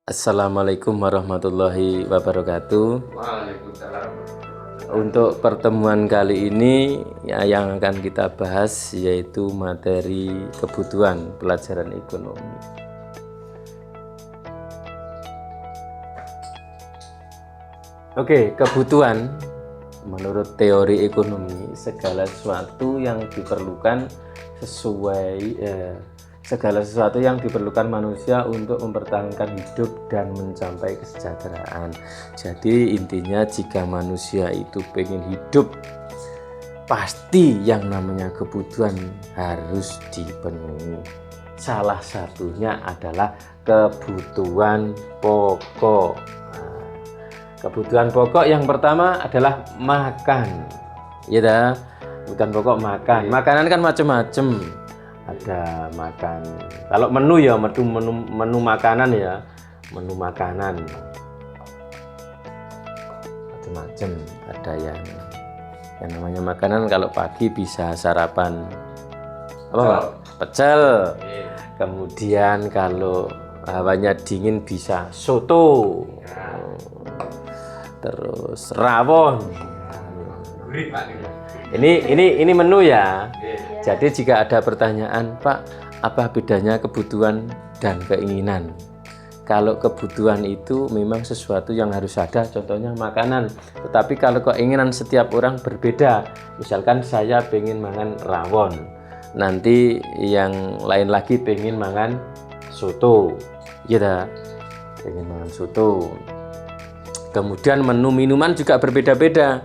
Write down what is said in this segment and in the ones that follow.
Assalamualaikum warahmatullahi wabarakatuh. Waalaikumsalam. Untuk pertemuan kali ini yang akan kita bahas yaitu materi kebutuhan pelajaran ekonomi. Oke, kebutuhan menurut teori ekonomi segala sesuatu yang diperlukan segala sesuatu yang diperlukan manusia untuk mempertahankan hidup dan mencapai kesejahteraan. Jadi intinya jika manusia itu pengen hidup, pasti yang namanya kebutuhan harus dipenuhi. Salah satunya adalah kebutuhan pokok. Kebutuhan pokok yang pertama adalah makan. Ya, kebutuhan pokok makan. Makanan kan macam-macam. Ada makan, kalau menu ya menu makanan ya, menu makanan macam-macam. Ada yang namanya makanan, kalau pagi bisa sarapan apa Pak? Pecel. Kemudian kalau hawanya dingin bisa soto, terus rawon. Ini menu ya. Jadi jika ada pertanyaan, Pak, apa bedanya kebutuhan dan keinginan? Kalau kebutuhan itu memang sesuatu yang harus ada, contohnya makanan. Tetapi kalau keinginan setiap orang berbeda. Misalkan saya pengen makan rawon, nanti yang lain lagi pengen makan soto, ya, pengen makan soto. Kemudian menu minuman juga berbeda-beda.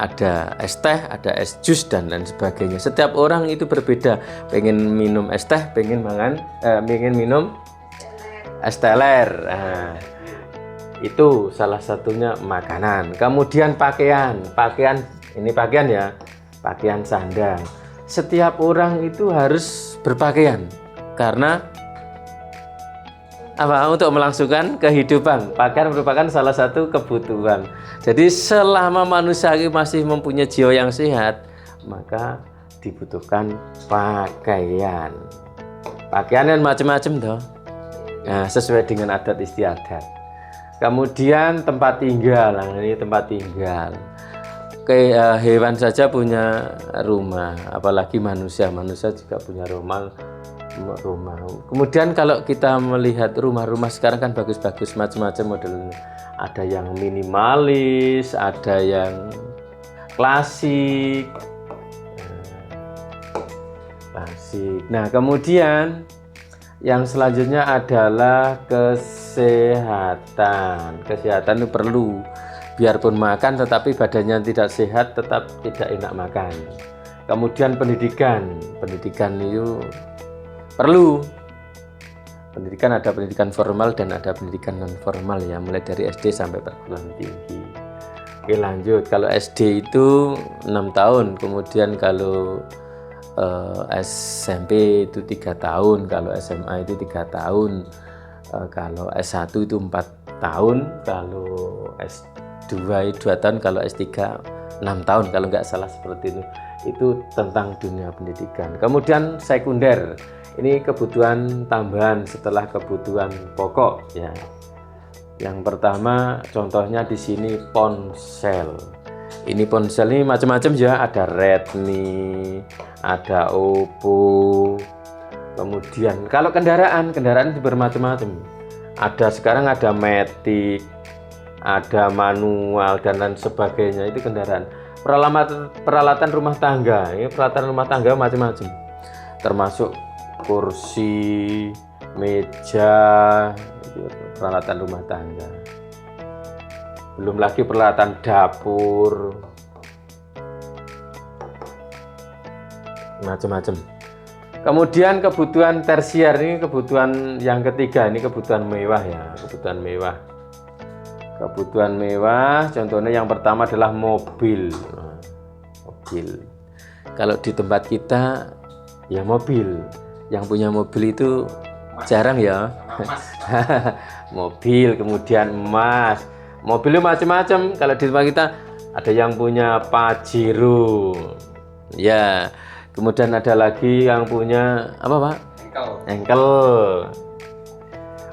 Ada es teh, ada es jus dan lain sebagainya. Setiap orang itu berbeda. Pengen minum es teh, pengen minum es teler. Nah, itu salah satunya makanan. Kemudian pakaian ini pakaian ya, pakaian sandang. Setiap orang itu harus berpakaian karena untuk melangsungkan kehidupan. Pakaian merupakan salah satu kebutuhan. Jadi selama manusia masih mempunyai jiwa yang sehat, maka dibutuhkan pakaian. Pakaian yang macam-macam toh. Nah, sesuai dengan adat istiadat. Kemudian tempat tinggal. Nah, ini tempat tinggal. Hewan saja punya rumah, apalagi manusia juga punya rumah. Kemudian kalau kita melihat rumah-rumah sekarang kan bagus-bagus, macam-macam modelnya. Ada yang minimalis, ada yang klasik. Nah, kemudian yang selanjutnya adalah kesehatan. Kesehatan itu perlu. Biarpun makan tetapi badannya tidak sehat, tetap tidak enak makan. Kemudian pendidikan itu perlu. Pendidikan ada pendidikan formal dan ada pendidikan non formal ya, mulai dari SD sampai perguruan tinggi. Oke, lanjut. Kalau SD itu 6 tahun, kemudian kalau SMP itu 3 tahun, kalau SMA itu 3 tahun, kalau S1 itu 4 tahun, kalau S2 itu 2 tahun, kalau S3 6 tahun kalau nggak salah seperti itu. Itu tentang dunia pendidikan. Kemudian sekunder. Ini kebutuhan tambahan setelah kebutuhan pokok ya. Yang pertama contohnya di sini ponsel. Ini ponsel ini macam-macam ya, ada Redmi, ada Oppo. Kemudian kalau kendaraan bermacam-macam. Sekarang ada Matic, ada manual dan lain sebagainya, itu kendaraan. Peralatan rumah tangga, ini peralatan rumah tangga macam-macam. Termasuk kursi, meja, peralatan rumah tangga. Belum lagi peralatan dapur, macam-macam. Kemudian kebutuhan tersier, ini kebutuhan yang ketiga, ini kebutuhan mewah ya, kebutuhan mewah. Kebutuhan mewah, contohnya yang pertama adalah mobil. Mobil. Kalau di tempat kita ya mobil. Yang punya mobil itu jarang ya. Mobil, kemudian emas. Mobilnya macam-macam. Kalau di tempat kita ada yang punya Pajero. Ya. Kemudian ada lagi yang punya apa, Pak? Engkel.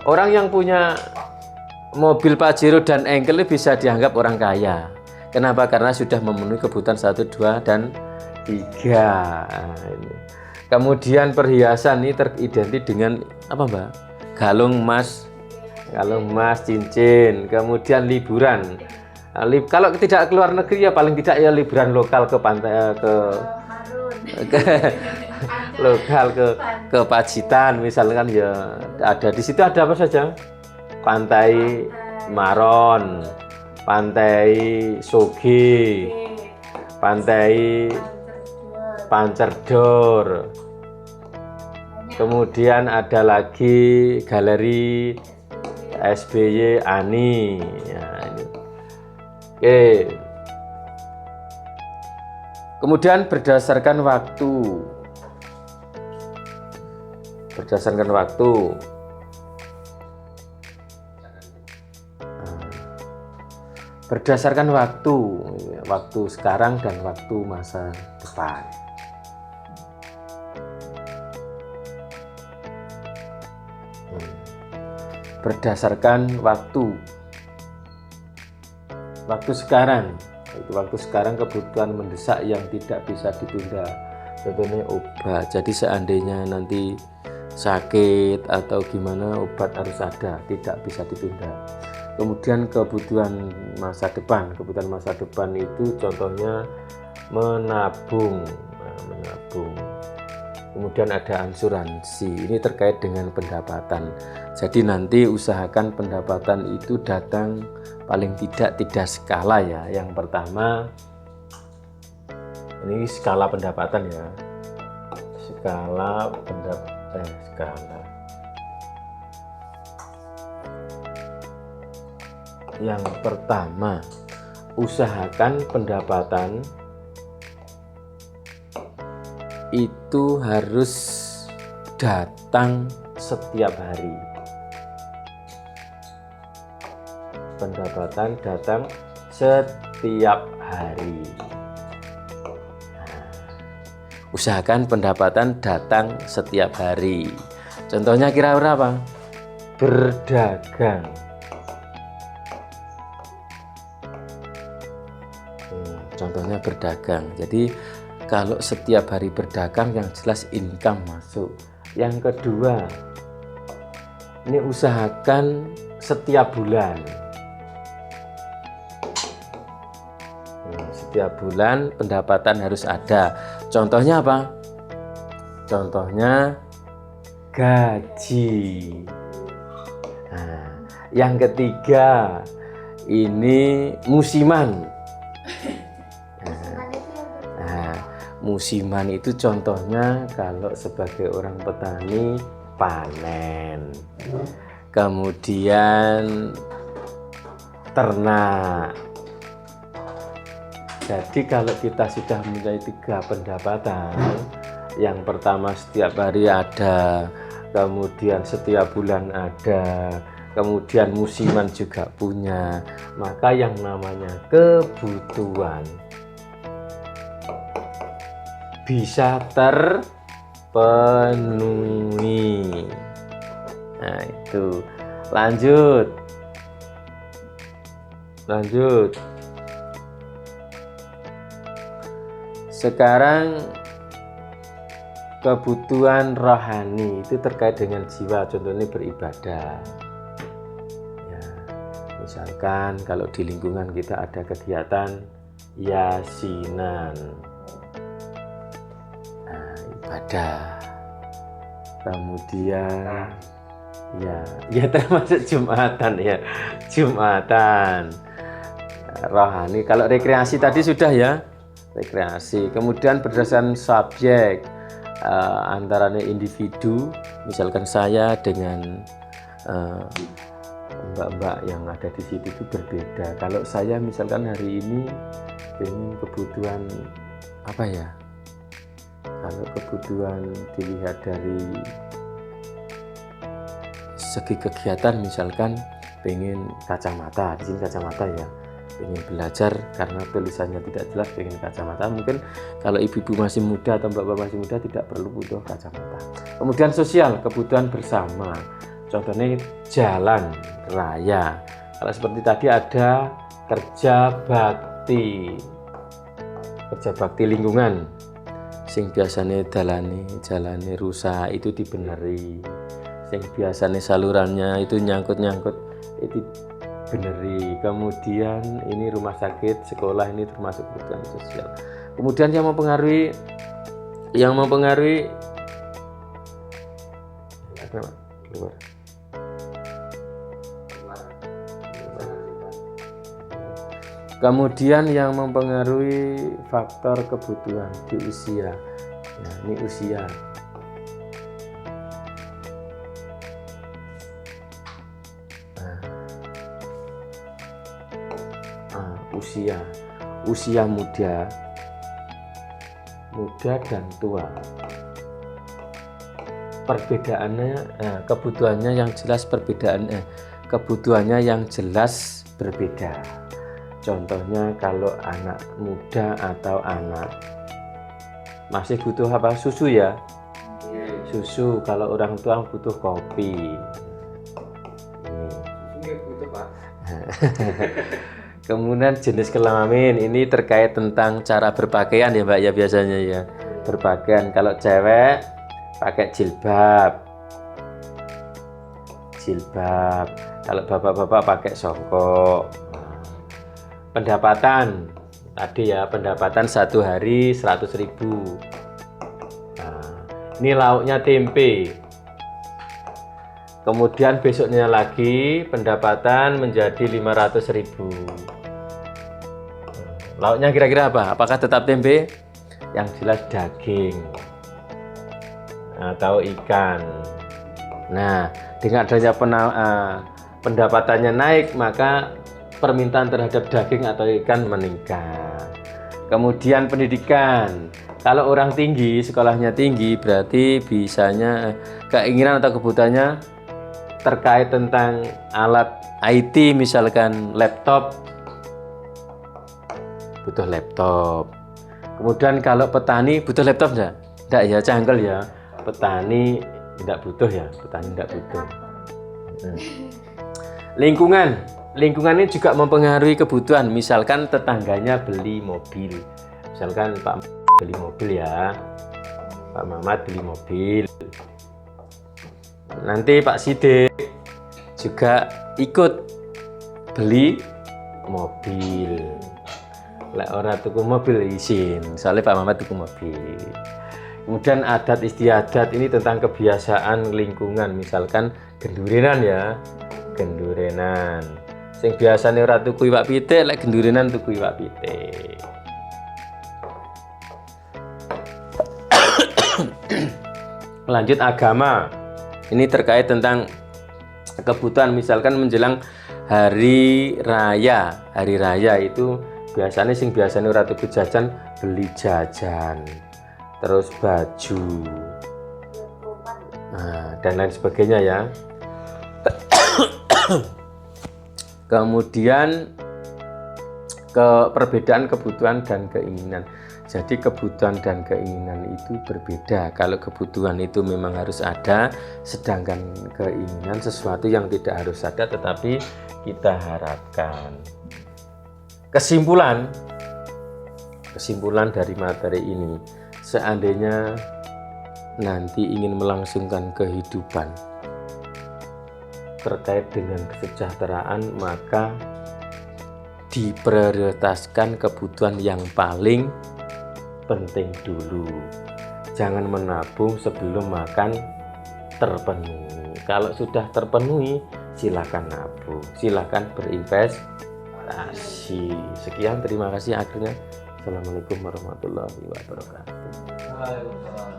Orang yang punya mobil Pajero dan engkel bisa dianggap orang kaya. Kenapa? Karena sudah memenuhi kebutuhan 1, 2, dan 3. Nah, ini. Kemudian perhiasan ini teridentikan dengan apa, Mbak? Kalung emas, cincin. Kemudian liburan. Kalau tidak keluar negeri ya paling tidak ya liburan lokal ke pantai, ke lokal ke Pacitan misalkan ya. Ada di situ ada apa saja? Pantai Maron, Pantai Soge, Pantai Pancerdor. Kemudian ada lagi Galeri SBY Ani. Ya, ini. Oke. Kemudian berdasarkan waktu. Berdasarkan waktu sekarang dan waktu masa depan. Berdasarkan waktu sekarang, itu waktu sekarang kebutuhan mendesak yang tidak bisa ditunda, contohnya obat. Jadi seandainya nanti sakit atau gimana, obat harus ada, tidak bisa ditunda. Kemudian kebutuhan masa depan itu contohnya menabung. Kemudian ada asuransi, ini terkait dengan pendapatan. Jadi nanti usahakan pendapatan itu datang paling tidak skala ya. Yang pertama, ini skala pendapatan ya. Yang pertama, usahakan pendapatan itu harus datang setiap hari. Pendapatan datang setiap hari. Usahakan pendapatan datang setiap hari. Contohnya kira-kira apa? Berdagang. Contohnya berdagang. Jadi kalau setiap hari berdagang yang jelas income masuk. Yang kedua, ini usahakan setiap bulan. Setiap bulan pendapatan harus ada. Contohnya apa? Contohnya gaji. Nah, yang ketiga, ini musiman. Musiman itu contohnya kalau sebagai orang petani panen, kemudian ternak. Jadi kalau kita sudah mempunyai 3 pendapatan, yang pertama setiap hari ada, kemudian setiap bulan ada, kemudian musiman juga punya, maka yang namanya kebutuhan bisa terpenuhi. Nah itu, lanjut. Sekarang kebutuhan rohani itu terkait dengan jiwa, contohnya beribadah. Ya, misalkan kalau di lingkungan kita ada kegiatan yasinan. Ibadah, kemudian ya termasuk Jumatan rohani. Kalau rekreasi tadi sudah ya, rekreasi. Kemudian berdasarkan subjek, antaranya individu, misalkan saya dengan mbak-mbak yang ada di situ itu berbeda. Kalau saya misalkan hari ini ingin kebutuhan apa ya? Kalau kebutuhan dilihat dari segi kegiatan, misalkan pengen kacamata, di sini kacamata ya, pengen belajar karena tulisannya tidak jelas, pengen kacamata. Mungkin kalau ibu-ibu masih muda atau bapak masih muda tidak perlu butuh kacamata. Kemudian sosial, kebutuhan bersama, contohnya jalan raya, Kalau seperti tadi ada kerja bakti lingkungan, sing biasanya jalani rusak itu dibeneri, sing biasanya salurannya itu nyangkut itu beneri. Kemudian ini rumah sakit, sekolah ini termasuk kebutuhan sosial. Kemudian yang mempengaruhi keluar. Kemudian yang mempengaruhi faktor kebutuhan di usia. Nah, ini usia. Usia muda dan tua. Perbedaannya, kebutuhannya yang jelas kebutuhannya yang jelas berbeda. Contohnya kalau anak muda atau anak masih butuh apa? Susu ya. Susu. Kalau orang tua butuh kopi. Butuh, Pak. Kemudian jenis kelamin ini terkait tentang cara berpakaian ya Mbak ya, biasanya ya. Berpakaian kalau cewek pakai jilbab. Kalau bapak-bapak pakai songkok. Pendapatan tadi ya, pendapatan satu hari 100.000. Nah, ini lauknya tempe. Kemudian besoknya lagi pendapatan menjadi 500.000. Lauknya kira-kira apa? Apakah tetap tempe? Yang jelas daging atau ikan. Nah, dengan adanya pendapatannya naik, maka permintaan terhadap daging atau ikan meningkat. Kemudian pendidikan. Kalau orang tinggi, sekolahnya tinggi, berarti bisanya keinginan atau kebutuhannya terkait tentang alat IT, misalkan laptop, butuh laptop. Kemudian kalau petani butuh laptop enggak? Enggak ya, canggel ya. Petani enggak butuh ya, petani enggak butuh. Lingkungan ini juga mempengaruhi kebutuhan. Misalkan tetangganya beli mobil, misalkan Pak beli mobil ya, Pak Mamat beli mobil, nanti Pak Sidik juga ikut beli mobil. Lek ora tuku mobil izin, soalnya Pak Mamat tuku mobil. Kemudian adat istiadat ini tentang kebiasaan lingkungan, misalkan gendurenan ya, gendurenan. Sing biasane ora tuku iwak pitik, lek gendurenan tuku iwak pitik. Lanjut agama. Ini terkait tentang kebutuhan, misalkan menjelang hari raya. Hari raya itu biasanya ora tuku jajan, beli jajan. Terus baju. Nah, dan lain sebagainya ya. Kemudian perbedaan kebutuhan dan keinginan. Jadi kebutuhan dan keinginan itu berbeda. Kalau kebutuhan itu memang harus ada, sedangkan keinginan sesuatu yang tidak harus ada tetapi kita harapkan. Kesimpulan dari materi ini, seandainya nanti ingin melangsungkan kehidupan terkait dengan kesejahteraan, maka diprioritaskan kebutuhan yang paling penting dulu. Jangan menabung sebelum makan terpenuhi. Kalau sudah terpenuhi, silakan nabung, silakan berinvestasi. Sekian, terima kasih akhirnya. Assalamualaikum warahmatullahi wabarakatuh. Waalaikumsalam.